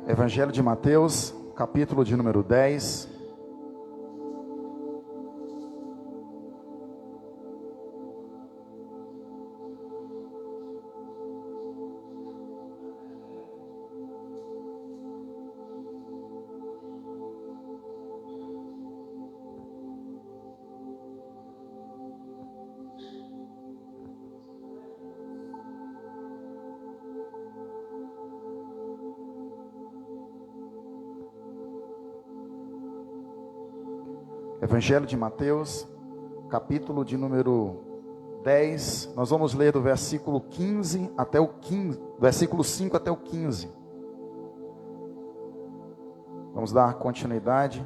Evangelho de Mateus, capítulo de número 10. Evangelho de Mateus, capítulo de número 10, nós vamos ler do versículo 15 até o 15, versículo 5 até o 15. Vamos dar continuidade.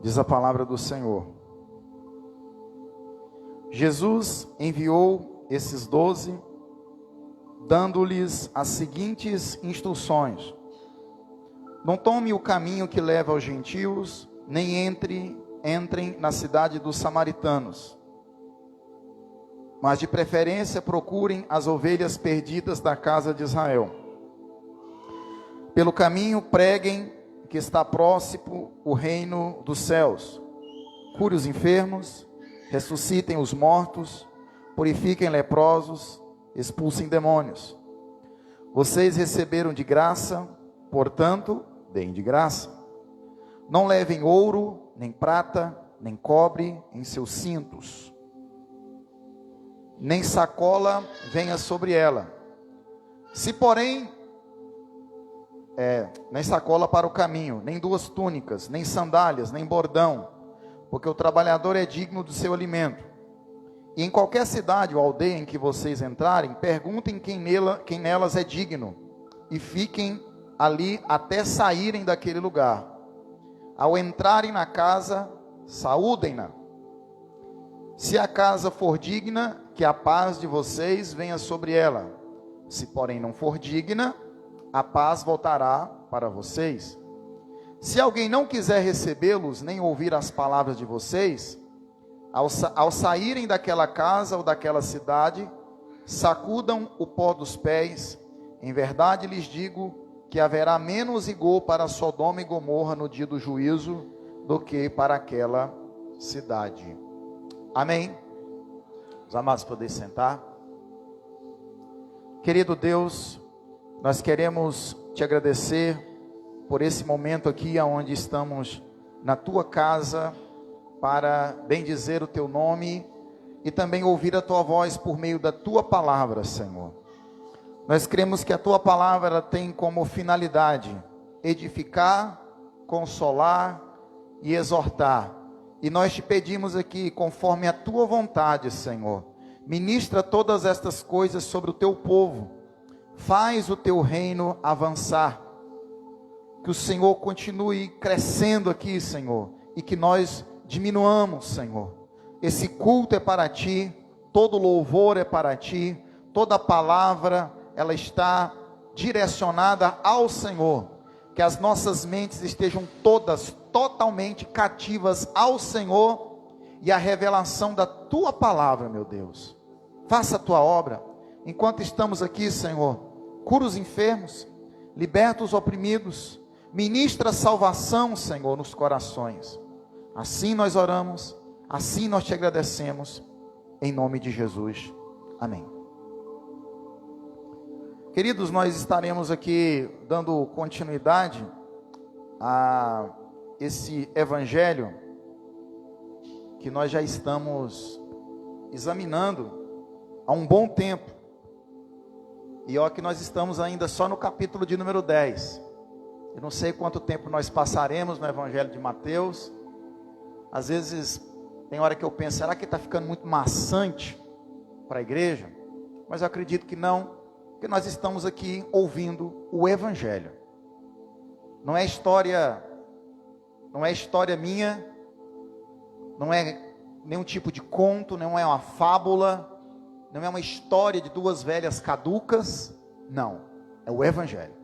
Diz a palavra do Senhor. Jesus enviou esses 12, dando-lhes as seguintes instruções: não tome o caminho que leva aos gentios, nem entrem na cidade dos samaritanos, mas de preferência procurem as ovelhas perdidas da casa de Israel. Pelo caminho preguem que está próximo o reino dos céus. Cure os enfermos, ressuscitem os mortos, purifiquem leprosos, expulsem demônios. Vocês receberam de graça, portanto, deem de graça. Não levem ouro, nem prata, nem cobre em seus cintos, nem sacola venha sobre ela. Se, porém, nem sacola para o caminho, nem 2 túnicas, nem sandálias, nem bordão, porque o trabalhador é digno do seu alimento. E em qualquer cidade ou aldeia em que vocês entrarem, perguntem quem nelas é digno, e fiquem ali até saírem daquele lugar. Ao entrarem na casa, saúdem-na. Se a casa for digna, que a paz de vocês venha sobre ela. Se, porém, não for digna, a paz voltará para vocês. Se alguém não quiser recebê-los, nem ouvir as palavras de vocês, ao saírem daquela casa ou daquela cidade, sacudam o pó dos pés. Em verdade lhes digo que haverá menos rigor para Sodoma e Gomorra no dia do juízo do que para aquela cidade. Amém? Os amados podem sentar. Querido Deus, nós queremos te agradecer por esse momento aqui, onde estamos na tua casa, para bendizer o teu nome e também ouvir a tua voz por meio da tua palavra, Senhor. Nós cremos que a tua palavra ela tem como finalidade edificar, consolar e exortar. E nós te pedimos aqui, conforme a tua vontade, Senhor, ministra todas estas coisas sobre o teu povo. Faz o teu reino avançar, que o Senhor continue crescendo aqui, Senhor, e que nós diminuamos, Senhor. Esse culto é para ti, todo louvor é para ti, toda palavra, ela está direcionada ao Senhor, que as nossas mentes estejam todas totalmente cativas ao Senhor e à revelação da tua palavra, meu Deus. Faça a tua obra, enquanto estamos aqui, Senhor. Cura os enfermos, liberta os oprimidos, ministra salvação, Senhor, nos corações. Assim nós oramos, assim nós te agradecemos, em nome de Jesus. Amém. Queridos, nós estaremos aqui dando continuidade a esse evangelho que nós já estamos examinando há um bom tempo. E olha que nós estamos ainda só no capítulo de número 10. Eu não sei quanto tempo nós passaremos no Evangelho de Mateus. Às vezes, tem hora que eu penso, será que está ficando muito maçante para a igreja? Mas eu acredito que não, porque nós estamos aqui ouvindo o Evangelho. Não é história minha, não é nenhum tipo de conto, não é uma fábula, não é uma história de 2 velhas caducas, não. É o Evangelho.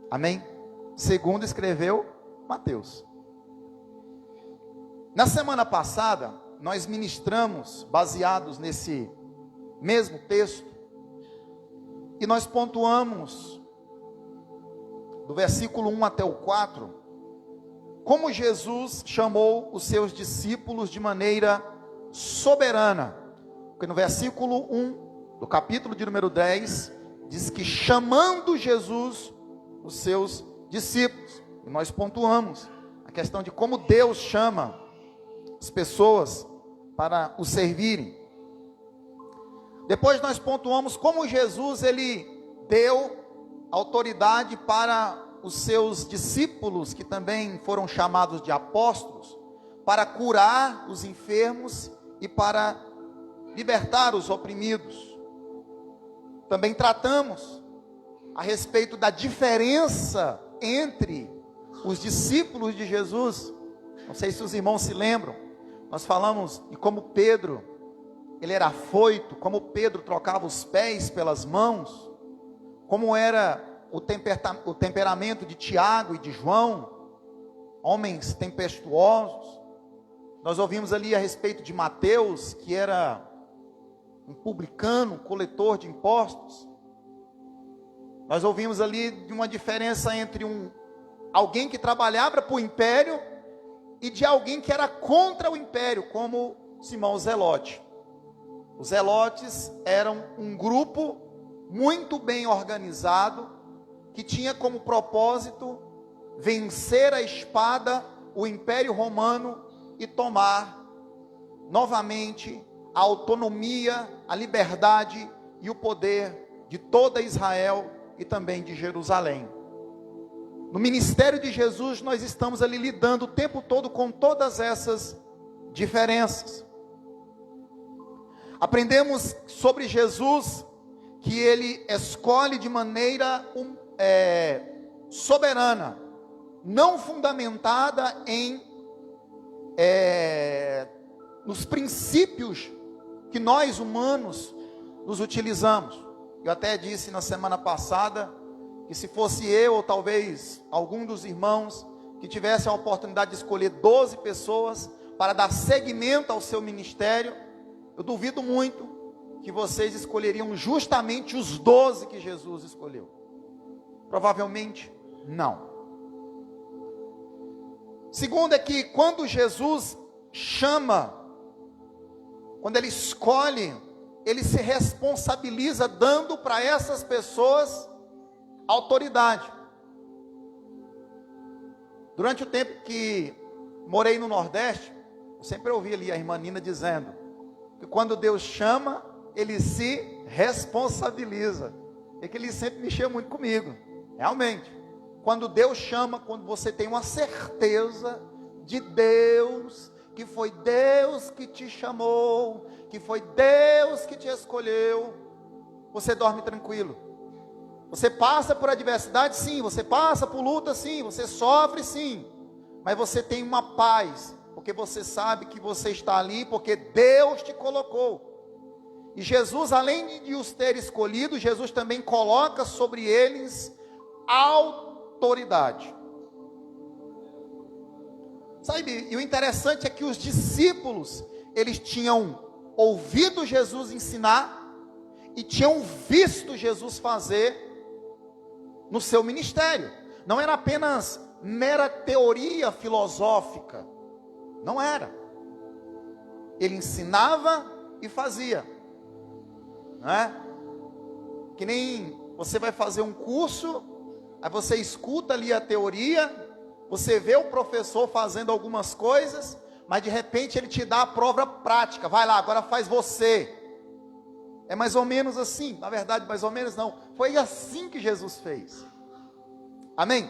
Amém? Segundo escreveu Mateus. Na semana passada, nós ministramos, baseados nesse mesmo texto, e nós pontuamos, do versículo 1 até o 4, como Jesus chamou os seus discípulos de maneira soberana. Porque no versículo 1 do capítulo de número 10, diz que chamando Jesus os seus discípulos. E nós pontuamos a questão de como Deus chama as pessoas para o servirem. Depois nós pontuamos como Jesus, ele deu autoridade para os seus discípulos, que também foram chamados de apóstolos, para curar os enfermos e para libertar os oprimidos. Também tratamos a respeito da diferença entre os discípulos de Jesus. Não sei se os irmãos se lembram, nós falamos de como Pedro, ele era afoito, como Pedro trocava os pés pelas mãos, como era o temperamento de Tiago e de João, homens tempestuosos. Nós ouvimos ali a respeito de Mateus, que era um publicano, coletor de impostos. Nós ouvimos ali de uma diferença entre alguém que trabalhava para o império e de alguém que era contra o império, como Simão Zelote. Os zelotes eram um grupo muito bem organizado, que tinha como propósito vencer a espada, o Império Romano, e tomar novamente a autonomia, a liberdade e o poder de toda Israel e também de Jerusalém. No ministério de Jesus, nós estamos ali lidando o tempo todo com todas essas diferenças. Aprendemos sobre Jesus, que ele escolhe de maneira soberana, não fundamentada nos princípios que nós humanos nos utilizamos. Eu até disse na semana passada, que se fosse eu, ou talvez algum dos irmãos, que tivesse a oportunidade de escolher 12 pessoas, para dar seguimento ao seu ministério, eu duvido muito, que vocês escolheriam justamente os 12 que Jesus escolheu. Provavelmente não. Segundo é que quando Jesus chama, quando ele escolhe, ele se responsabiliza dando para essas pessoas autoridade. Durante o tempo que morei no Nordeste, eu sempre ouvi ali a irmã Nina dizendo que quando Deus chama, ele se responsabiliza. É que ele sempre mexeu muito comigo. Realmente, quando Deus chama, quando você tem uma certeza de Deus, que foi Deus que te chamou, que foi Deus que te escolheu, você dorme tranquilo. Você passa por adversidade, sim, você passa por luta, sim, você sofre, sim, mas você tem uma paz, porque você sabe que você está ali, porque Deus te colocou. E Jesus, além de os ter escolhido, Jesus também coloca sobre eles autoridade. Sabe, e o interessante é que os discípulos, eles tinham ouvido Jesus ensinar e tinham visto Jesus fazer no seu ministério. Não era apenas mera teoria filosófica, não era. Ele ensinava e fazia. Não é? Que nem você vai fazer um curso, aí você escuta ali a teoria, você vê o professor fazendo algumas coisas, mas de repente ele te dá a prova prática. Vai lá, agora faz você. É mais ou menos assim. Na verdade, mais ou menos não. Foi assim que Jesus fez. Amém?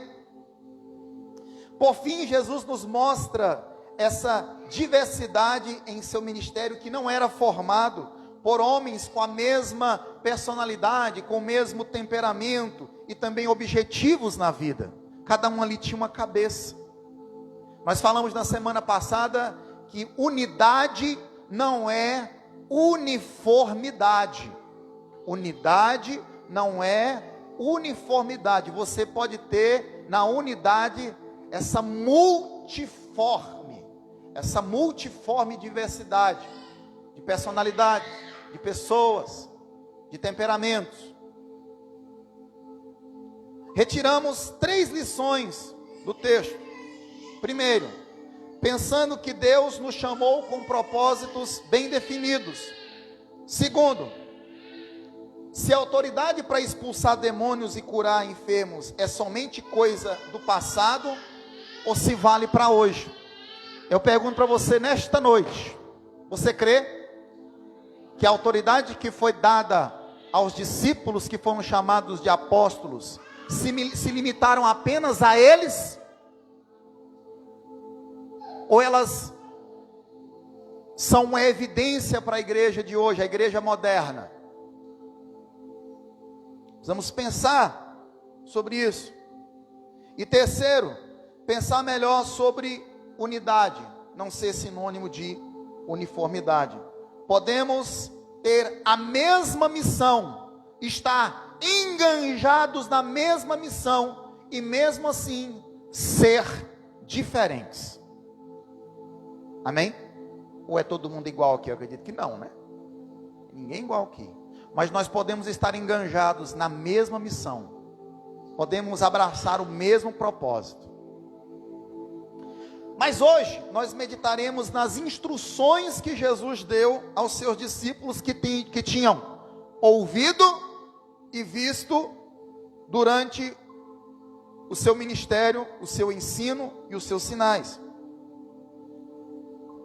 Por fim, Jesus nos mostra essa diversidade em seu ministério, que não era formado por homens com a mesma personalidade, com o mesmo temperamento e também objetivos na vida. Cada um ali tinha uma cabeça. Nós falamos na semana passada que unidade não é uniformidade. Unidade não é uniformidade. Você pode ter na unidade essa multiforme diversidade de personalidades, de pessoas, de temperamentos. Retiramos 3 lições do texto. Primeiro, pensando que Deus nos chamou com propósitos bem definidos. Segundo, se a autoridade para expulsar demônios e curar enfermos é somente coisa do passado, ou se vale para hoje. Eu pergunto para você nesta noite, você crê que a autoridade que foi dada aos discípulos que foram chamados de apóstolos, se limitaram apenas a eles? Ou elas são uma evidência para a igreja de hoje, a igreja moderna? Vamos pensar sobre isso. E terceiro, pensar melhor sobre unidade, não ser sinônimo de uniformidade. Podemos ter a mesma missão, estar enganjados na mesma missão e mesmo assim ser diferentes. Amém? Ou é todo mundo igual aqui? Eu acredito que não, né? Ninguém igual aqui. Mas nós podemos estar enganjados na mesma missão. Podemos abraçar o mesmo propósito. Mas hoje nós meditaremos nas instruções que Jesus deu aos seus discípulos que tinham ouvido e visto durante o seu ministério, o seu ensino e os seus sinais.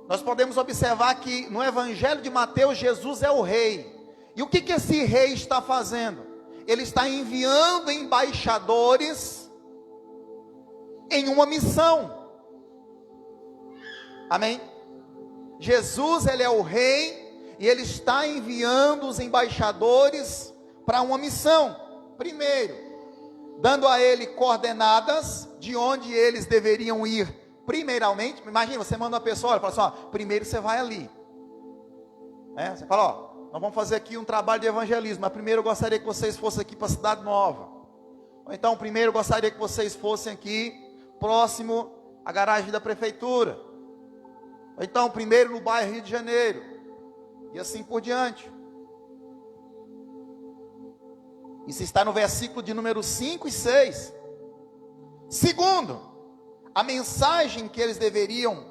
Nós podemos observar que no Evangelho de Mateus, Jesus é o rei. E o que esse rei está fazendo? Ele está enviando embaixadores em uma missão. Amém? Jesus, ele é o rei, e ele está enviando os embaixadores para uma missão. Primeiro, dando a ele coordenadas de onde eles deveriam ir. Primeiramente, imagina, você manda uma pessoa, olha, fala assim, ó, primeiro você vai ali. Você fala, ó, nós vamos fazer aqui um trabalho de evangelismo, mas primeiro eu gostaria que vocês fossem aqui para a Cidade Nova. Ou então, primeiro eu gostaria que vocês fossem aqui, próximo à garagem da prefeitura. Ou então, primeiro no bairro Rio de Janeiro. E assim por diante. Isso está no versículo de número 5 e 6. Segundo, a mensagem que eles deveriam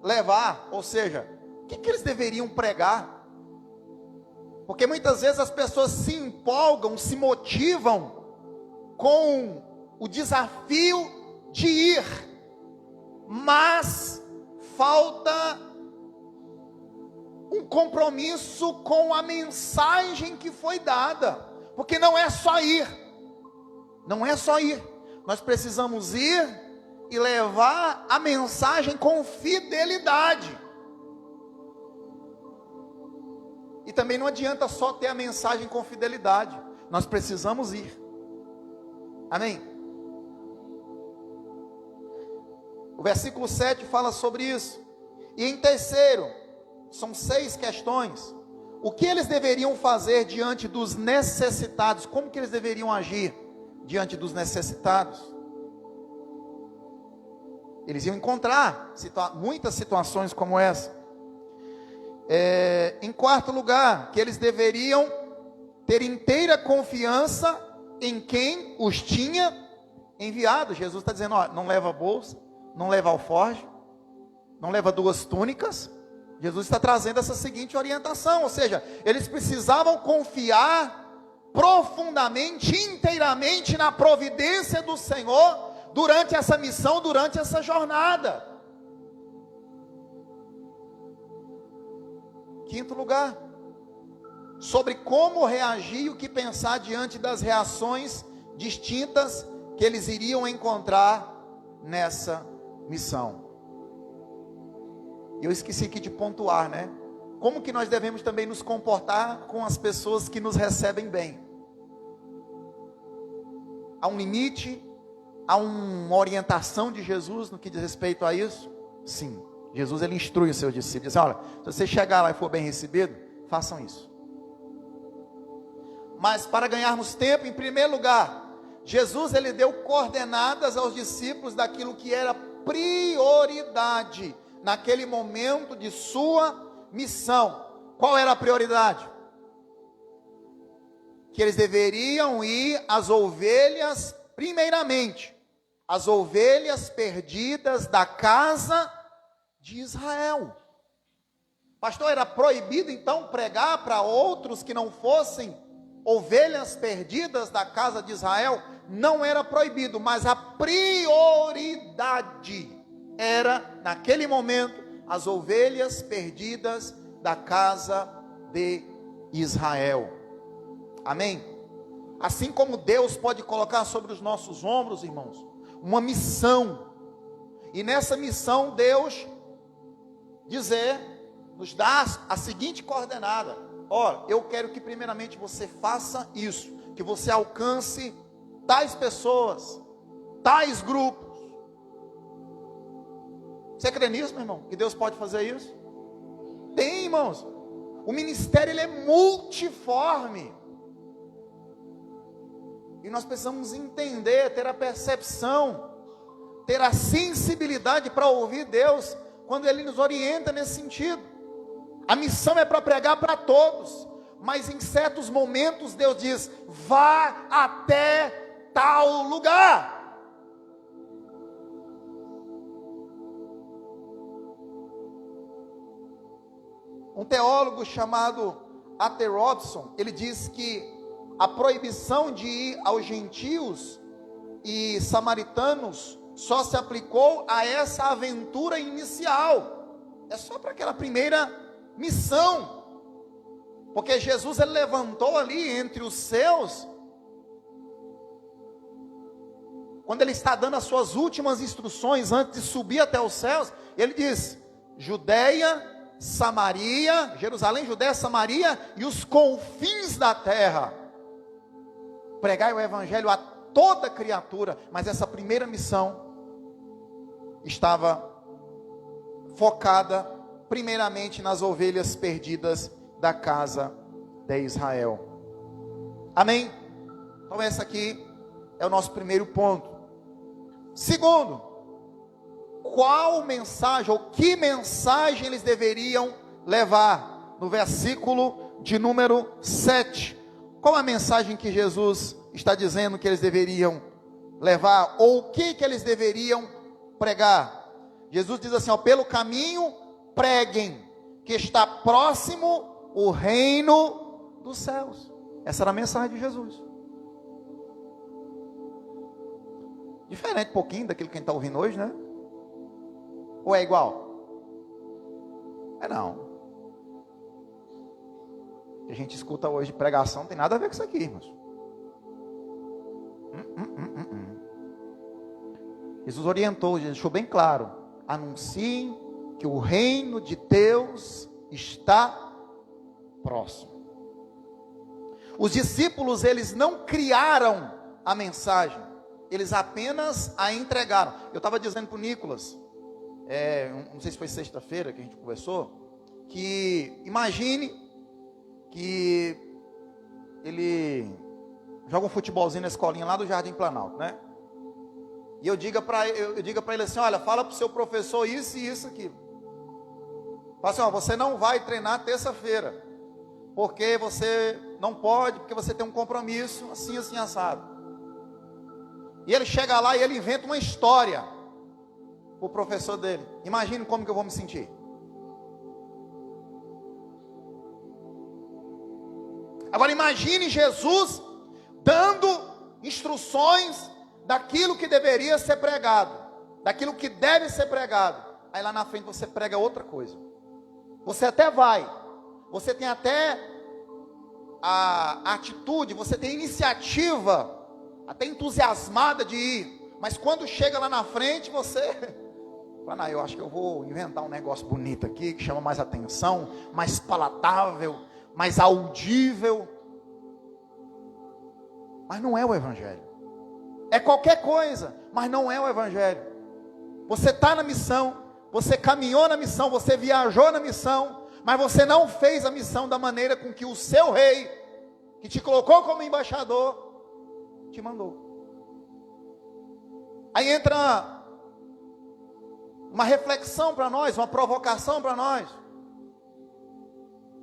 levar, ou seja, o que eles deveriam pregar? Porque muitas vezes as pessoas se empolgam, se motivam com o desafio de ir, mas falta um compromisso com a mensagem que foi dada, porque não é só ir, nós precisamos ir e levar a mensagem com fidelidade. E também não adianta só ter a mensagem com fidelidade, nós precisamos ir. Amém? O versículo 7 fala sobre isso. E em terceiro, são 6 questões. O que eles deveriam fazer diante dos necessitados? Como que eles deveriam agir diante dos necessitados? Eles iam encontrar muitas situações como essa. Em quarto lugar, que eles deveriam ter inteira confiança em quem os tinha enviado. Jesus está dizendo, ó, não leva bolsa, não leva alforje, não leva 2 túnicas. Jesus está trazendo essa seguinte orientação, ou seja, eles precisavam confiar profundamente, inteiramente na providência do Senhor durante essa missão, durante essa jornada. Quinto lugar, sobre como reagir e o que pensar diante das reações distintas que eles iriam encontrar nessa missão. Eu esqueci aqui de pontuar, né? Como que nós devemos também nos comportar com as pessoas que nos recebem bem? Há um limite? Há uma orientação de Jesus no que diz respeito a isso? Sim. Jesus, ele instrui os seus discípulos, diz, olha, se você chegar lá e for bem recebido, façam isso. Mas para ganharmos tempo, em primeiro lugar, Jesus ele deu coordenadas aos discípulos daquilo que era prioridade naquele momento de sua missão. Qual era a prioridade? Que eles deveriam ir às ovelhas, primeiramente, as ovelhas perdidas da casa de Israel. Pastor, era proibido então pregar para outros que não fossem ovelhas perdidas da casa de Israel? Não era proibido, mas a prioridade era, naquele momento, as ovelhas perdidas da casa de Israel. Amém? Assim como Deus pode colocar sobre os nossos ombros, irmãos, uma missão, e nessa missão Deus nos dá a seguinte coordenada: ora, eu quero que primeiramente você faça isso, que você alcance tais pessoas, tais grupos. Você crê nisso, meu irmão? Que Deus pode fazer isso? Tem, irmãos. O ministério ele é multiforme. E nós precisamos entender, ter a percepção, ter a sensibilidade para ouvir Deus quando Ele nos orienta nesse sentido. A missão é para pregar para todos, mas em certos momentos Deus diz: vá até tal lugar. Um teólogo chamado A.T. Robertson, ele diz que a proibição de ir aos gentios e samaritanos só se aplicou a essa aventura inicial. É só para aquela primeira missão. Porque Jesus ele levantou ali entre os seus, quando ele está dando as suas últimas instruções antes de subir até os céus, ele diz: Judeia, Samaria, Jerusalém, Judeia, Samaria e os confins da terra. Pregai o evangelho a toda criatura. Mas essa primeira missão estava focada primeiramente nas ovelhas perdidas da casa de Israel. Amém? Então esse aqui é o nosso primeiro ponto. Segundo, qual mensagem ou que mensagem eles deveriam levar? No versículo de número 7. Qual a mensagem que Jesus está dizendo que eles deveriam levar? Ou o que eles deveriam pregar? Jesus diz assim, ó: pelo caminho preguem, que está próximo o reino dos céus. Essa era a mensagem de Jesus. Diferente um pouquinho daquilo que a gente está ouvindo hoje, né? Ou é igual? É não. O que a gente escuta hoje de pregação não tem nada a ver com isso aqui, irmãos. Jesus orientou, deixou bem claro: anunciem que o reino de Deus está próximo. Os discípulos, eles não criaram a mensagem, eles apenas a entregaram. Eu estava dizendo para o Nicolas, não sei se foi sexta-feira que a gente conversou, que imagine que ele joga um futebolzinho na escolinha lá do Jardim Planalto, né? E eu diga para ele assim: olha, fala para o seu professor isso e isso aqui. Fala assim: ó, você não vai treinar terça-feira, porque você não pode, porque você tem um compromisso, assim, assim, assado. E ele chega lá e ele inventa uma história para o professor dele. Imagine como que eu vou me sentir. Agora imagine Jesus dando instruções daquilo que deveria ser pregado, daquilo que deve ser pregado. Aí lá na frente você prega outra coisa. Você até vai, você tem até a atitude, você tem a iniciativa, até entusiasmada de ir, mas quando chega lá na frente você fala: não, eu acho que eu vou inventar um negócio bonito aqui, que chama mais atenção, mais palatável, mais audível. Mas não é o evangelho. É qualquer coisa, mas não é o evangelho. Você está na missão, você caminhou na missão, você viajou na missão, mas você não fez a missão da maneira com que o seu rei que te colocou como embaixador, te mandou. Aí entra uma reflexão para nós, uma provocação para nós.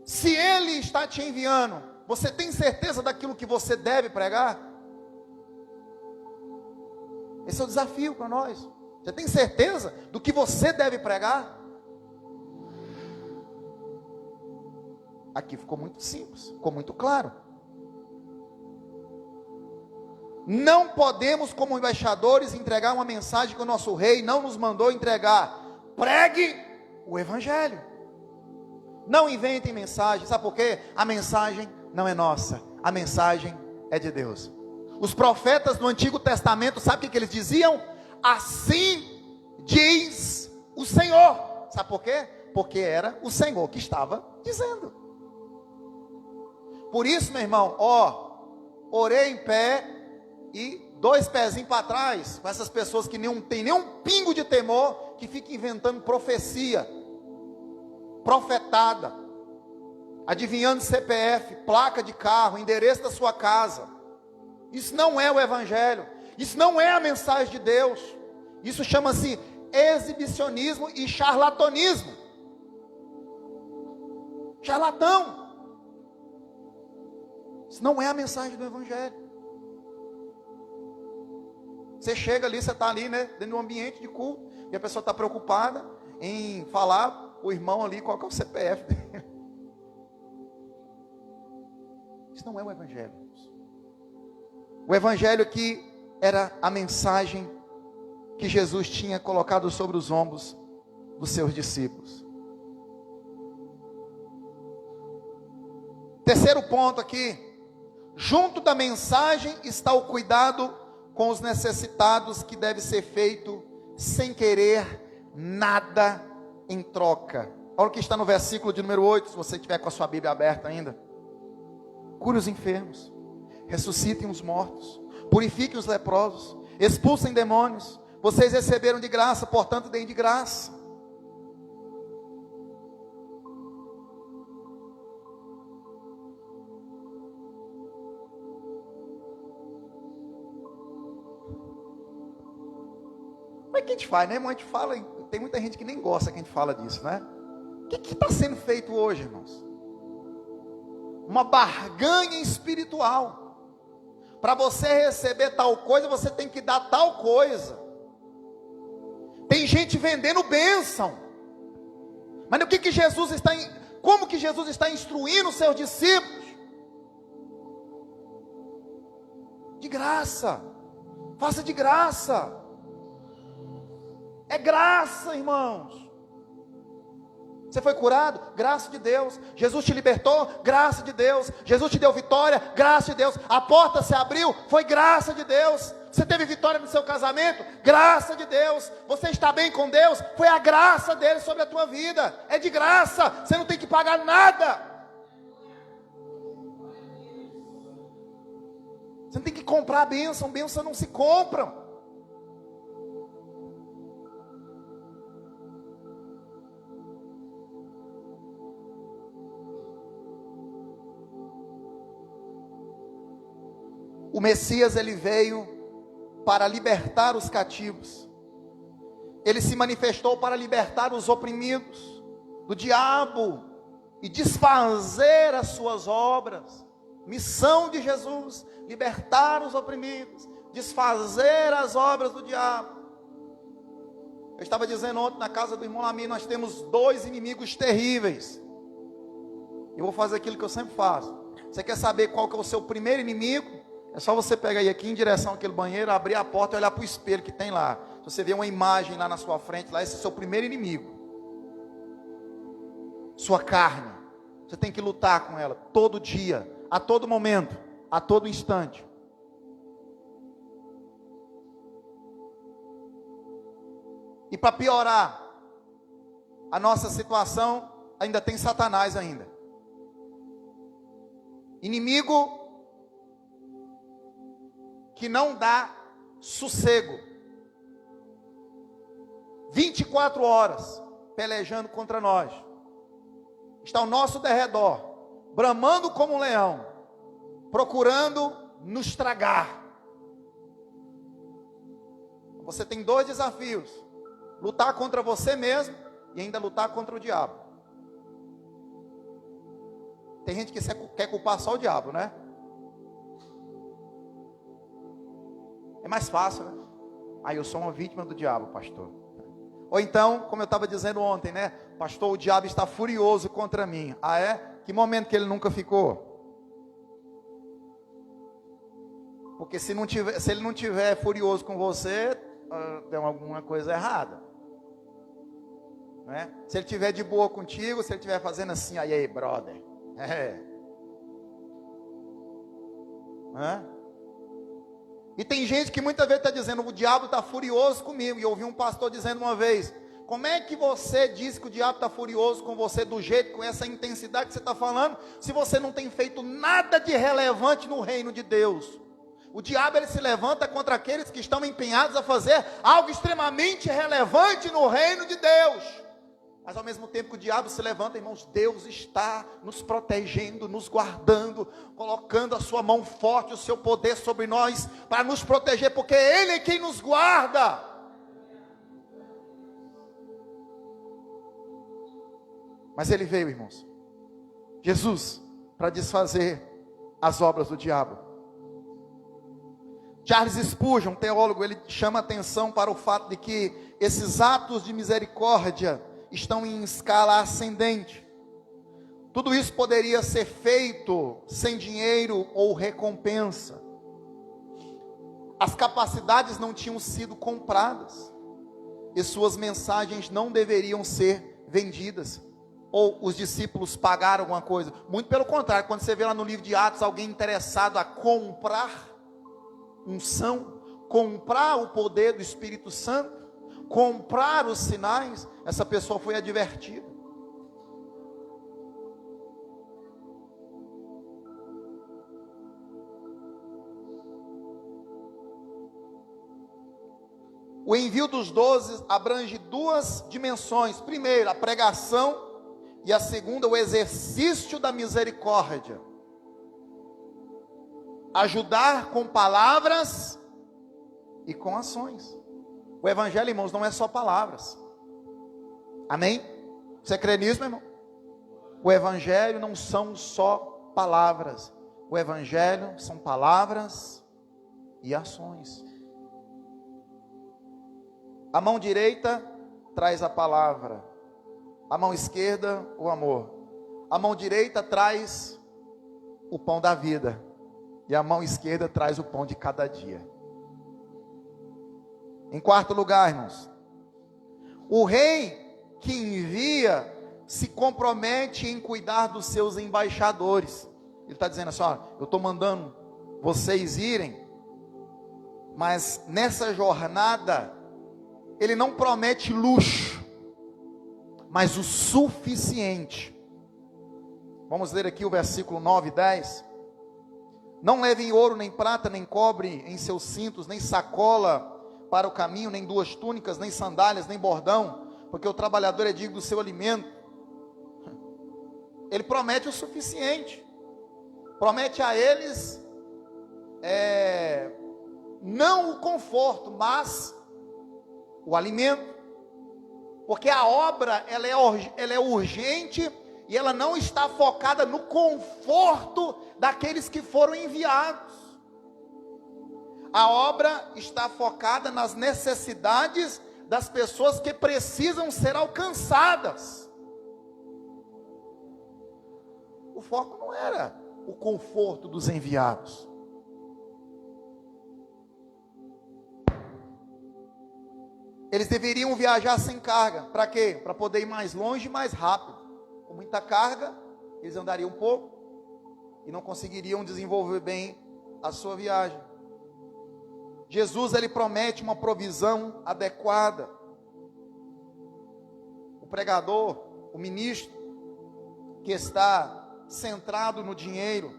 Se Ele está te enviando, você tem certeza daquilo que você deve pregar? Esse é o desafio para nós. Você tem certeza do que você deve pregar? Aqui ficou muito simples, ficou muito claro. Não podemos, como embaixadores, entregar uma mensagem que o nosso rei não nos mandou entregar. Pregue o evangelho. Não inventem mensagem. Sabe por quê? A mensagem não é nossa, a mensagem é de Deus. Os profetas do Antigo Testamento, sabe o que eles diziam? Assim diz o Senhor. Sabe por quê? Porque era o Senhor que estava dizendo. Por isso, meu irmão, orei em pé e 2 pezinhos para trás, com essas pessoas que não tem nenhum pingo de temor, que ficam inventando profecia, profetada, adivinhando CPF, placa de carro, endereço da sua casa. Isso não é o evangelho, isso não é a mensagem de Deus. Isso chama-se exibicionismo e charlatanismo. Charlatão. Isso não é a mensagem do evangelho. Você chega ali, você está ali, né, dentro de um ambiente de culto, e a pessoa está preocupada em falar o irmão ali qual que é o CPF dele. Isso não é o evangelho. O evangelho aqui era a mensagem que Jesus tinha colocado sobre os ombros dos seus discípulos. Terceiro ponto aqui, junto da mensagem está o cuidado com os necessitados, que deve ser feito sem querer nada em troca. Olha o que está no versículo de número 8, se você tiver com a sua Bíblia aberta ainda. Cure os enfermos, ressuscitem os mortos, purifiquem os leprosos, expulsem demônios. Vocês receberam de graça, portanto deem de graça. Como é que a gente faz, né, irmão? A gente fala, tem muita gente que nem gosta que a gente fala disso, né? O que está sendo feito hoje, irmãos? Uma barganha espiritual. Para você receber tal coisa, você tem que dar tal coisa. Tem gente vendendo bênção. Mas o que Jesus está, como que Jesus está instruindo os seus discípulos? De graça. Faça de graça. É graça, irmãos. Você foi curado? Graça de Deus. Jesus te libertou? Graça de Deus. Jesus te deu vitória? Graça de Deus. A porta se abriu? Foi graça de Deus. Você teve vitória no seu casamento? Graça de Deus. Você está bem com Deus? Foi a graça dele sobre a tua vida. É de graça. Você não tem que pagar nada. Você não tem que comprar a bênção. Bênção não se compram. O Messias, ele veio para libertar os cativos. Ele se manifestou para libertar os oprimidos do diabo e desfazer as suas obras. Missão de Jesus: libertar os oprimidos, desfazer as obras do diabo. Eu estava dizendo ontem na casa do irmão Lami, nós temos 2 inimigos terríveis. Eu vou fazer aquilo que eu sempre faço. Você quer saber qual que é o seu primeiro inimigo? É só você pegar aí aqui em direção àquele banheiro, abrir a porta e olhar para o espelho que tem lá. Se você vê uma imagem lá na sua frente, lá, esse é o seu primeiro inimigo. Sua carne. Você tem que lutar com ela todo dia, a todo momento, a todo instante. E para piorar a nossa situação, ainda tem Satanás ainda. Inimigo que não dá sossego. 24 horas pelejando contra nós. Está ao nosso derredor, bramando como um leão. procurando nos tragar. Você tem dois desafios: lutar contra você mesmo e ainda lutar contra o diabo. Tem gente que quer culpar só o diabo, né? É mais fácil, né? Eu sou uma vítima do diabo, pastor. Ou então, como eu estava dizendo ontem, né? Pastor, o diabo está furioso contra mim. É? Que momento que ele nunca ficou? Porque se ele não tiver furioso com você, tem alguma coisa errada, né? Se ele tiver de boa contigo, se ele estiver fazendo assim, aí, brother, E tem gente que muitas vezes está dizendo: o diabo está furioso comigo. E eu ouvi um pastor dizendo uma vez: como é que você diz que o diabo está furioso com você do jeito, com essa intensidade que você está falando, se você não tem feito nada de relevante no reino de Deus? O diabo, ele se levanta contra aqueles que estão empenhados a fazer algo extremamente relevante no reino de Deus. Mas ao mesmo tempo que o diabo se levanta, irmãos, Deus está nos protegendo, nos guardando, colocando a sua mão forte, o seu poder sobre nós, para nos proteger, porque Ele é quem nos guarda. Mas Ele veio, irmãos, Jesus, para desfazer as obras do diabo. Charles Spurgeon, um teólogo, ele chama atenção para o fato de que esses atos de misericórdia estão em escala ascendente. Tudo isso poderia ser feito sem dinheiro ou recompensa. As capacidades não tinham sido compradas, e suas mensagens não deveriam ser vendidas, ou os discípulos pagaram alguma coisa. Muito pelo contrário, quando você vê lá no livro de Atos alguém interessado a comprar unção, comprar o poder do Espírito Santo, comprar os sinais, essa pessoa foi advertida. O envio dos 12 abrange duas dimensões: primeiro, a pregação, e a segunda, o exercício da misericórdia. Ajudar com palavras e com ações. O evangelho, irmãos, não é só palavras. Amém? Você crê nisso, meu irmão? O evangelho não são só palavras. O evangelho são palavras e ações. A mão direita traz a palavra, a mão esquerda o amor. A mão direita traz o pão da vida, e a mão esquerda traz o pão de cada dia. Em quarto lugar, irmãos, o rei que envia se compromete em cuidar dos seus embaixadores. Ele está dizendo assim: ó, eu estou mandando vocês irem, mas nessa jornada ele não promete luxo, mas o suficiente. Vamos ler aqui o versículo 9 e 10. Não levem ouro, nem prata, nem cobre em seus cintos, nem sacola para o caminho, nem duas túnicas, nem sandálias, nem bordão, porque o trabalhador é digno do seu alimento. Ele promete o suficiente. Promete a eles não o conforto, mas o alimento. Porque a obra ela é urgente, e ela não está focada no conforto daqueles que foram enviados. A obra está focada nas necessidades das pessoas que precisam ser alcançadas. O foco não era o conforto dos enviados. Eles deveriam viajar sem carga. Para quê? Para poder ir mais longe e mais rápido. Com muita carga, eles andariam um pouco e não conseguiriam desenvolver bem a sua viagem. Jesus, ele promete uma provisão adequada. O pregador, o ministro, que está centrado no dinheiro,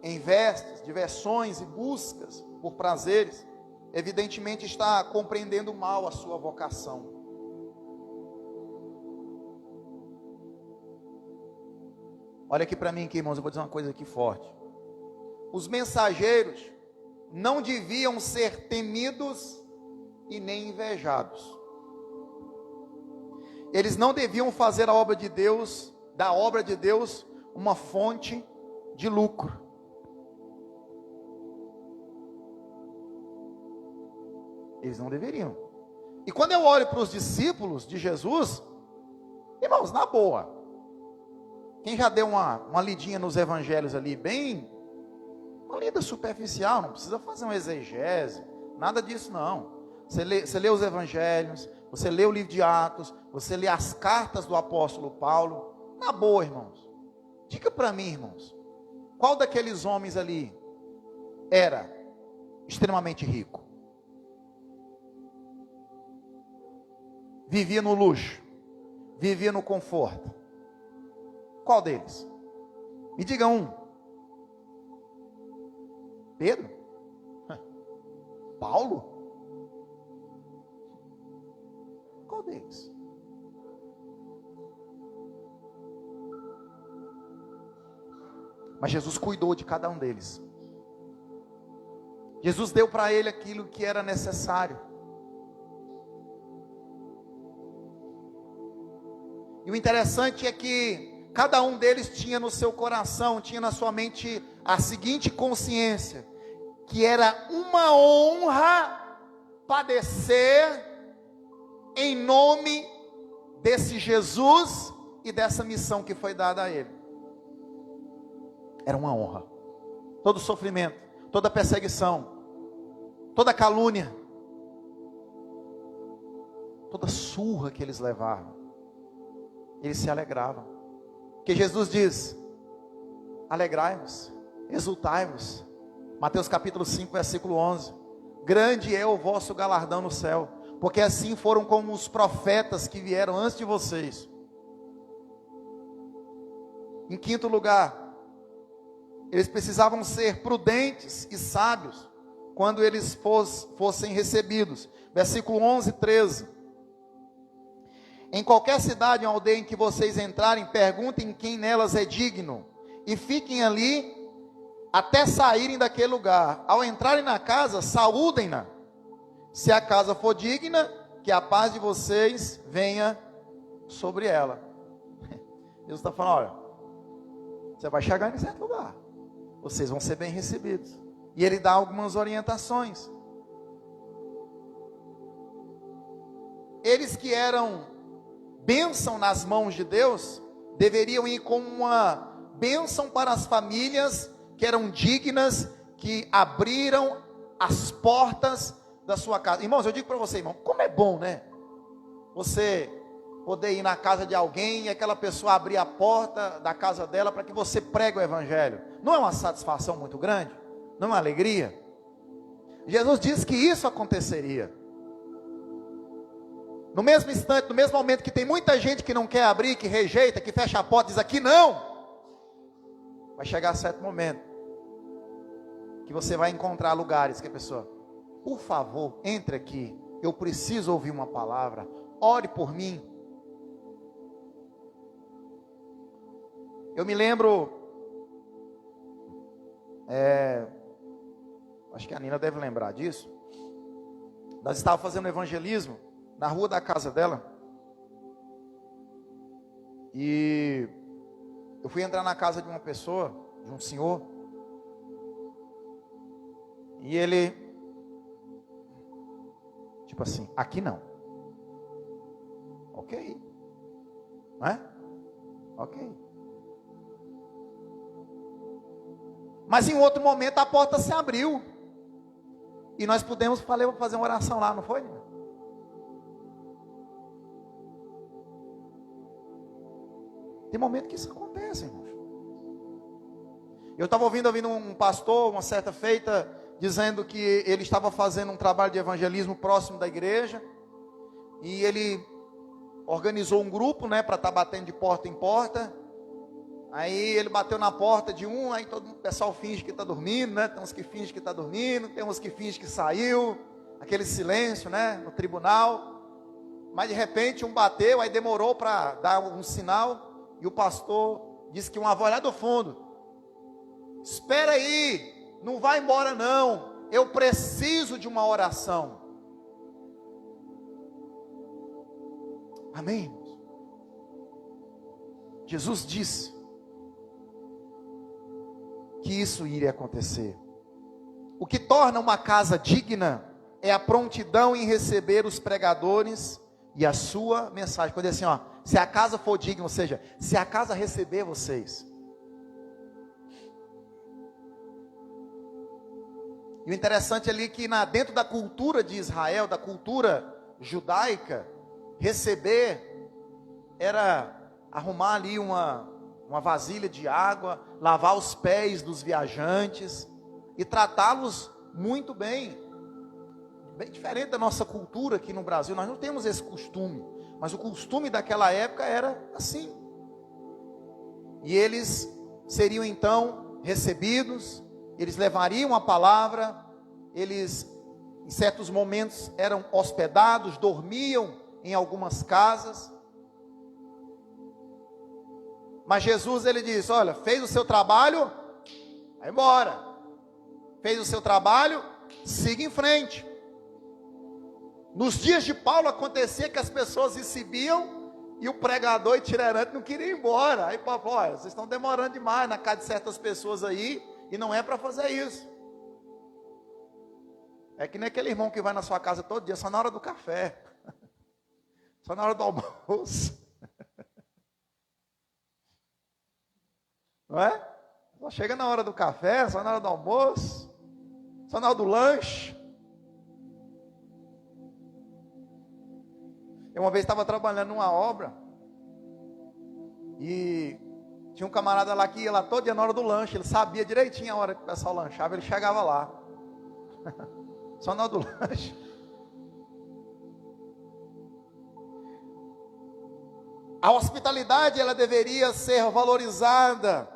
em vestes, diversões e buscas por prazeres, evidentemente está compreendendo mal a sua vocação. Olha aqui para mim, aqui, irmãos, eu vou dizer uma coisa aqui forte. os mensageiros não deviam ser temidos e nem invejados. Eles não deviam fazer a obra de Deus, da obra de Deus, uma fonte de lucro. Eles não deveriam. E quando eu olho para os discípulos de Jesus, irmãos, na boa, quem já deu uma lidinha nos evangelhos ali, bem, uma lida superficial, não precisa fazer uma exegese, nada disso não. Você lê os evangelhos, você lê o livro de Atos, você lê as cartas do apóstolo Paulo, na boa, irmãos. Diga para mim, irmãos, qual daqueles homens ali era extremamente rico? Vivia no luxo, vivia no conforto. Qual deles? Me diga um. Pedro? Paulo? Qual deles? Mas Jesus cuidou de cada um deles. Jesus deu para ele aquilo que era necessário. E o interessante é que cada um deles tinha no seu coração, tinha na sua mente a seguinte consciência: que era uma honra padecer em nome desse Jesus e dessa missão que foi dada a ele. Era uma honra. Todo sofrimento, toda perseguição, toda calúnia, toda surra que eles levavam, eles se alegravam. Porque Jesus diz: alegrai-vos, exultai-vos. Mateus capítulo 5, versículo 11. Grande é o vosso galardão no céu, porque assim foram como os profetas que vieram antes de vocês. Em quinto lugar, eles precisavam ser prudentes e sábios quando eles fossem recebidos. Versículo 11 e 13. Em qualquer cidade ou aldeia em que vocês entrarem, perguntem quem nelas é digno, e fiquem ali até saírem daquele lugar. Ao entrarem na casa, saúdem-na. Se a casa for digna, que a paz de vocês venha sobre ela. Deus está falando: olha, você vai chegar em certo lugar, vocês vão ser bem recebidos. E ele dá algumas orientações. Eles que eram bênção nas mãos de Deus, deveriam ir como uma bênção para as famílias que eram dignas, que abriram as portas da sua casa. Irmãos, eu digo para você, irmão, como é bom, né? Você poder ir na casa de alguém e aquela pessoa abrir a porta da casa dela para que você pregue o evangelho. Não é uma satisfação muito grande? Não é uma alegria? Jesus disse que isso aconteceria. No mesmo instante, no mesmo momento que tem muita gente que não quer abrir, que rejeita, que fecha a porta, diz aqui não, vai chegar certo momento que você vai encontrar lugares que a pessoa: por favor, entre aqui, eu preciso ouvir uma palavra, ore por mim. Eu me lembro, acho que a Nina deve lembrar disso. Nós estávamos fazendo evangelismo na rua da casa dela, e eu fui entrar na casa de uma pessoa, de um senhor, e ele, tipo assim, aqui não. Ok, não é? Ok. Mas em outro momento a porta se abriu, e nós pudemos fazer uma oração lá, não foi? Tem momento que isso acontece, irmãos. Eu estava ouvindo um pastor, uma certa feita, dizendo que ele estava fazendo um trabalho de evangelismo próximo da igreja, e ele organizou um grupo, né, para estar batendo de porta em porta. Aí ele bateu na porta de um, aí todo o pessoal finge que está dormindo, né? Tem uns que fingem que está dormindo, tem uns que fingem que saiu, aquele silêncio, né, no tribunal. Mas de repente um bateu, aí demorou para dar um sinal, e o pastor disse que uma voz lá do fundo: espera aí. Não vai embora não, eu preciso de uma oração. Amém? Jesus disse que isso iria acontecer. O que torna uma casa digna é a prontidão em receber os pregadores e a sua mensagem. Quando diz assim, ó, se a casa for digna, ou seja, se a casa receber vocês. E o interessante ali é que dentro da cultura de Israel, da cultura judaica, receber era arrumar ali uma vasilha de água, lavar os pés dos viajantes e tratá-los muito bem. Bem diferente da nossa cultura aqui no Brasil, nós não temos esse costume, mas o costume daquela época era assim. E eles seriam então recebidos, eles levariam a palavra, eles em certos momentos eram hospedados, dormiam em algumas casas. Mas Jesus, ele diz, olha, fez o seu trabalho, vai embora. Fez o seu trabalho, siga em frente. Nos dias de Paulo acontecia que as pessoas recebiam e o pregador itinerante não queria ir embora. Aí Paulo falou, olha, vocês estão demorando demais na casa de certas pessoas aí e não é para fazer isso. É que nem aquele irmão que vai na sua casa todo dia, só na hora do café. Só na hora do almoço. Não é? Só chega na hora do café, só na hora do almoço, só na hora do lanche. Eu uma vez estava trabalhando numa obra e tinha um camarada lá que ia lá todo dia na hora do lanche. Ele sabia direitinho a hora que o pessoal lanchava, ele chegava lá. Só na hora do lanche. A hospitalidade, ela deveria ser valorizada,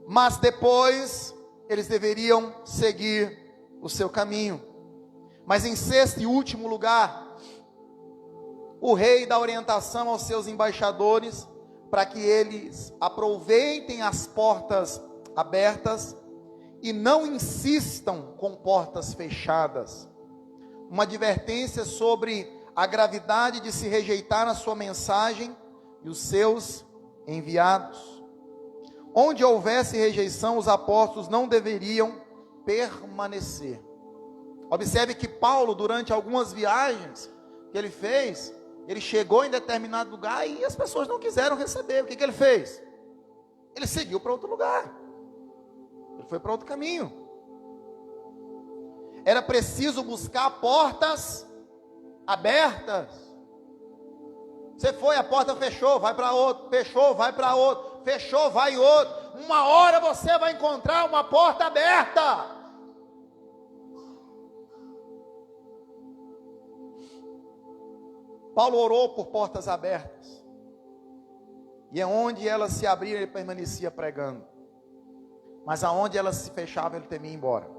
mas depois eles deveriam seguir o seu caminho. Mas em sexto e último lugar, o rei dá orientação aos seus embaixadores para que eles aproveitem as portas abertas e não insistam com portas fechadas. Uma advertência sobre a gravidade de se rejeitar a sua mensagem e os seus enviados. Onde houvesse rejeição, os apóstolos não deveriam permanecer. Observe que Paulo, durante algumas viagens que ele fez, ele chegou em determinado lugar e as pessoas não quiseram receber. O que ele fez? Ele seguiu para outro lugar. Ele foi para outro caminho. Era preciso buscar portas abertas. Você foi, a porta fechou, vai para outro. Fechou, vai para outro. Fechou, vai em outro. Uma hora você vai encontrar uma porta aberta. Paulo orou por portas abertas. E onde elas se abriram, ele permanecia pregando. Mas aonde elas se fechavam, ele temia ir embora.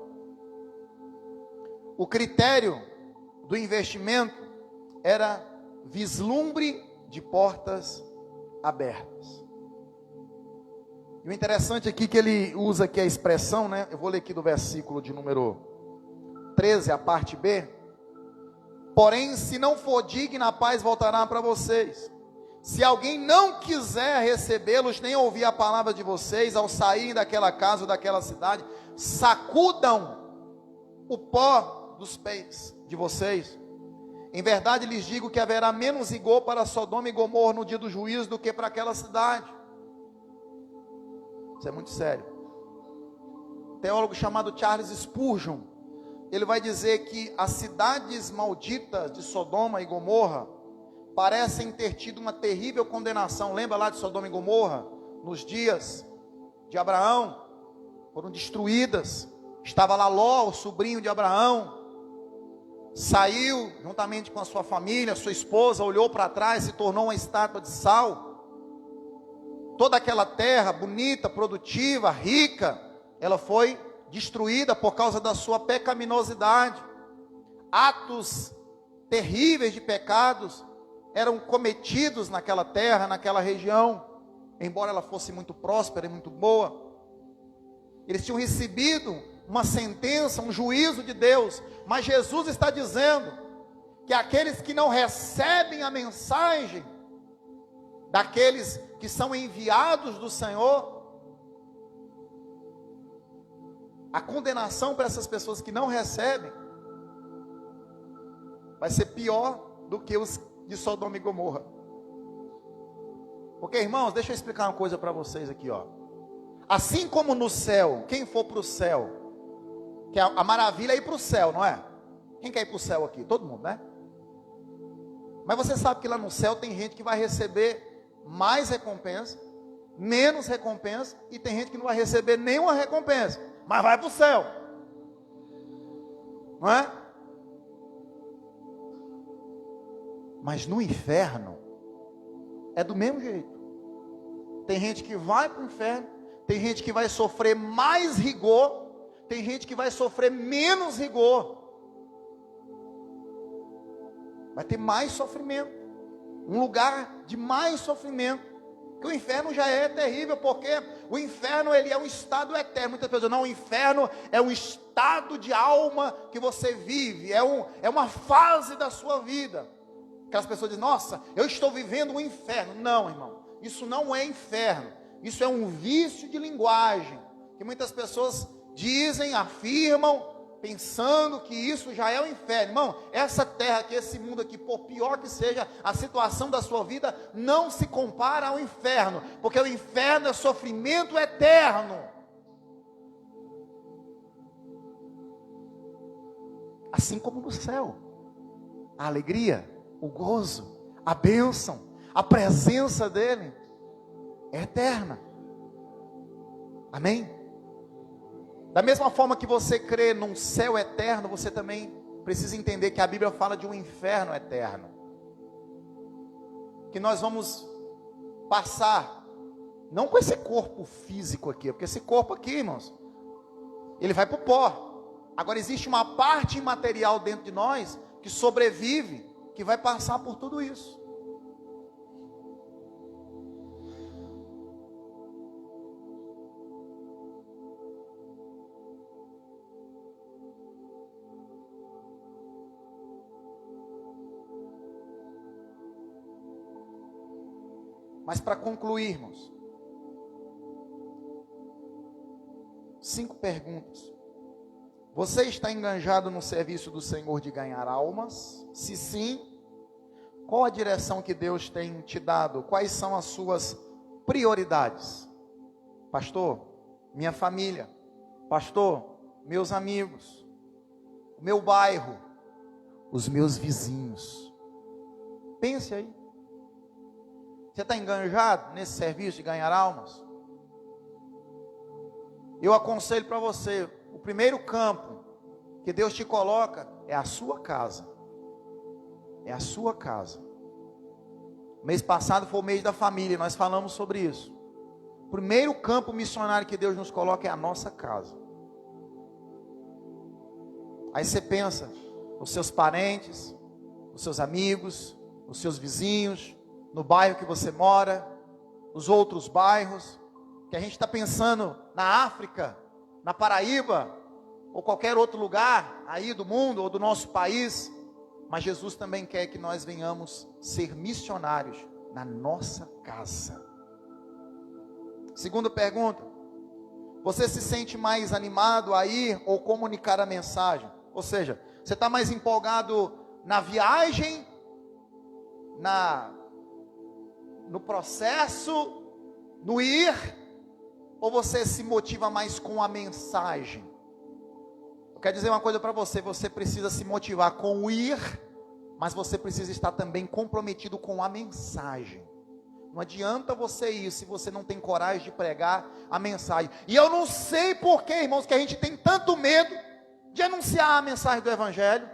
O critério do investimento era vislumbre de portas abertas. E o interessante aqui que ele usa aqui a expressão, né? Eu vou ler aqui do versículo de número 13, a parte B. Porém, se não for digna, a paz voltará para vocês. Se alguém não quiser recebê-los, nem ouvir a palavra de vocês, ao saírem daquela casa ou daquela cidade, sacudam o pó dos pés de vocês. Em verdade lhes digo que haverá menos rigor para Sodoma e Gomorra no dia do juízo do que para aquela cidade. Isso é muito sério. Um teólogo chamado Charles Spurgeon, ele vai dizer que as cidades malditas de Sodoma e Gomorra parecem ter tido uma terrível condenação. Lembra lá de Sodoma e Gomorra? Nos dias de Abraão, foram destruídas. Estava lá Ló, o sobrinho de Abraão, saiu juntamente com a sua família, sua esposa, olhou para trás, se tornou uma estátua de sal. Toda aquela terra bonita, produtiva, rica, ela foi destruída por causa da sua pecaminosidade. Atos terríveis de pecados eram cometidos naquela terra, naquela região, embora ela fosse muito próspera e muito boa. Eles tinham recebido uma sentença, um juízo de Deus. Mas Jesus está dizendo que aqueles que não recebem a mensagem daqueles que são enviados do Senhor, a condenação para essas pessoas que não recebem vai ser pior do que os de Sodoma e Gomorra. Porque, irmãos, deixa eu explicar uma coisa para vocês aqui, ó. Assim como no céu, quem for para o céu, que a maravilha é ir para o céu, não é? Quem quer ir para o céu aqui? Todo mundo, né? Mas você sabe que lá no céu tem gente que vai receber mais recompensa, menos recompensa, e tem gente que não vai receber nenhuma recompensa, mas vai para o céu, não é? Mas no inferno é do mesmo jeito. Tem gente que vai para o inferno, tem gente que vai sofrer mais rigor, tem gente que vai sofrer menos rigor. Vai ter mais sofrimento, um lugar de mais sofrimento. Que o inferno já é terrível, porque o inferno ele é um estado eterno. Muitas pessoas dizem, não, o inferno é um estado de alma que você vive, é uma fase da sua vida. Aquelas pessoas dizem, nossa, eu estou vivendo um inferno. Não, irmão, isso não é inferno, isso é um vício de linguagem, que muitas pessoas dizem, afirmam, pensando que isso já é o inferno. Irmão, essa terra aqui, esse mundo aqui, por pior que seja a situação da sua vida, não se compara ao inferno, porque o inferno é sofrimento eterno. Assim como no céu, a alegria, o gozo, a bênção, a presença dele é eterna. Amém? Da mesma forma que você crê num céu eterno, você também precisa entender que a Bíblia fala de um inferno eterno. Que nós vamos passar, não com esse corpo físico aqui, porque esse corpo aqui, irmãos, ele vai para o pó. Agora existe uma parte imaterial dentro de nós que sobrevive, que vai passar por tudo isso. Mas para concluirmos, 5 perguntas. Você está enganjado no serviço do Senhor de ganhar almas? Se sim, qual a direção que Deus tem te dado? Quais são as suas prioridades? Pastor, minha família. Pastor, meus amigos. O meu bairro. Os meus vizinhos. Pense aí. Você está enganjado nesse serviço de ganhar almas? Eu aconselho para você, o primeiro campo que Deus te coloca é a sua casa. É a sua casa. Mês passado foi o mês da família, nós falamos sobre isso. O primeiro campo missionário que Deus nos coloca é a nossa casa. Aí você pensa, os seus parentes, os seus amigos, os seus vizinhos, no bairro que você mora, nos outros bairros, que a gente está pensando na África, na Paraíba, ou qualquer outro lugar aí do mundo, ou do nosso país, mas Jesus também quer que nós venhamos ser missionários na nossa casa. Segunda pergunta, você se sente mais animado a ir ou comunicar a mensagem? Ou seja, você está mais empolgado na viagem, no processo, no ir, ou você se motiva mais com a mensagem? Eu quero dizer uma coisa para você, você precisa se motivar com o ir, mas você precisa estar também comprometido com a mensagem. Não adianta você ir se você não tem coragem de pregar a mensagem. E eu não sei porquê, irmãos, que a gente tem tanto medo de anunciar a mensagem do Evangelho.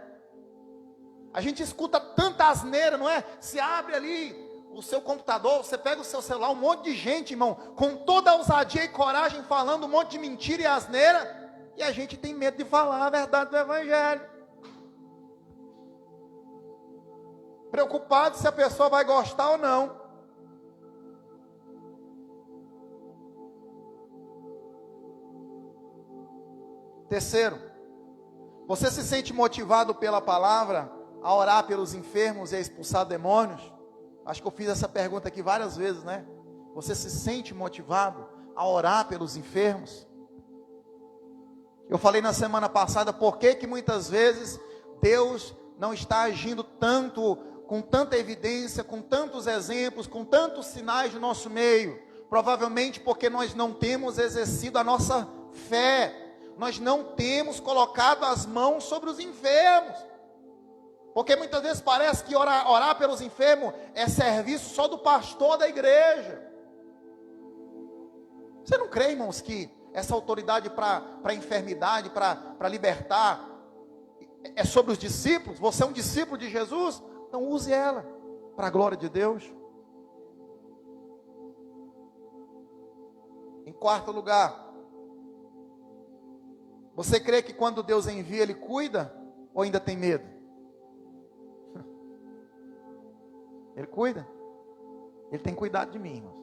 A gente escuta tanta asneira, não é? Se abre ali o seu computador, você pega o seu celular, um monte de gente, irmão, com toda a ousadia e coragem, falando um monte de mentira e asneira, e a gente tem medo de falar a verdade do Evangelho. Preocupado se a pessoa vai gostar ou não. Terceiro, você se sente motivado pela palavra a orar pelos enfermos e a expulsar demônios? Acho que eu fiz essa pergunta aqui várias vezes, né? Você se sente motivado a orar pelos enfermos? Eu falei na semana passada por que muitas vezes Deus não está agindo tanto, com tanta evidência, com tantos exemplos, com tantos sinais no nosso meio. Provavelmente porque nós não temos exercido a nossa fé, nós não temos colocado as mãos sobre os enfermos. Porque muitas vezes parece que orar pelos enfermos é serviço só do pastor da igreja. Você não crê, irmãos, que essa autoridade para a enfermidade, para libertar, é sobre os discípulos? Você é um discípulo de Jesus? Então use ela para a glória de Deus. Em quarto lugar, você crê que quando Deus envia, Ele cuida? Ou ainda tem medo? Ele cuida. Ele tem cuidado de mim, irmãos.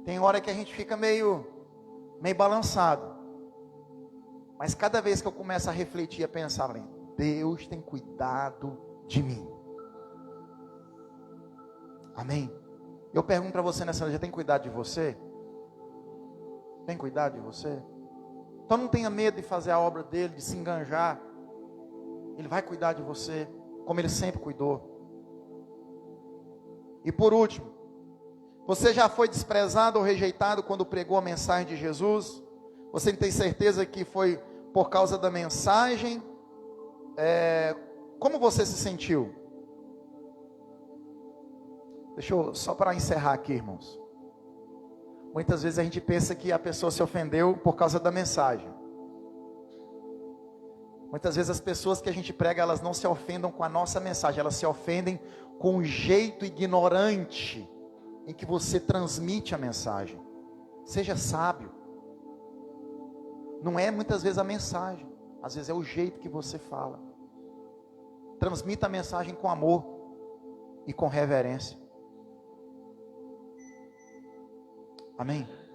Tem hora que a gente fica meio balançado. Mas cada vez que eu começo a refletir e a pensar, Deus tem cuidado de mim. Amém? Eu pergunto para você nessa noite, tem cuidado de você? Tem cuidado de você? Então não tenha medo de fazer a obra dele, de se enganjar. Ele vai cuidar de você, como ele sempre cuidou. E por último, você já foi desprezado ou rejeitado quando pregou a mensagem de Jesus? Você tem certeza que foi por causa da mensagem? Como você se sentiu? Deixa eu, só para encerrar aqui, irmãos. Muitas vezes a gente pensa que a pessoa se ofendeu por causa da mensagem. Muitas vezes as pessoas que a gente prega, elas não se ofendam com a nossa mensagem, elas se ofendem com o jeito ignorante em que você transmite a mensagem. Seja sábio. Não é muitas vezes a mensagem, às vezes é o jeito que você fala. Transmita a mensagem com amor e com reverência. Amém?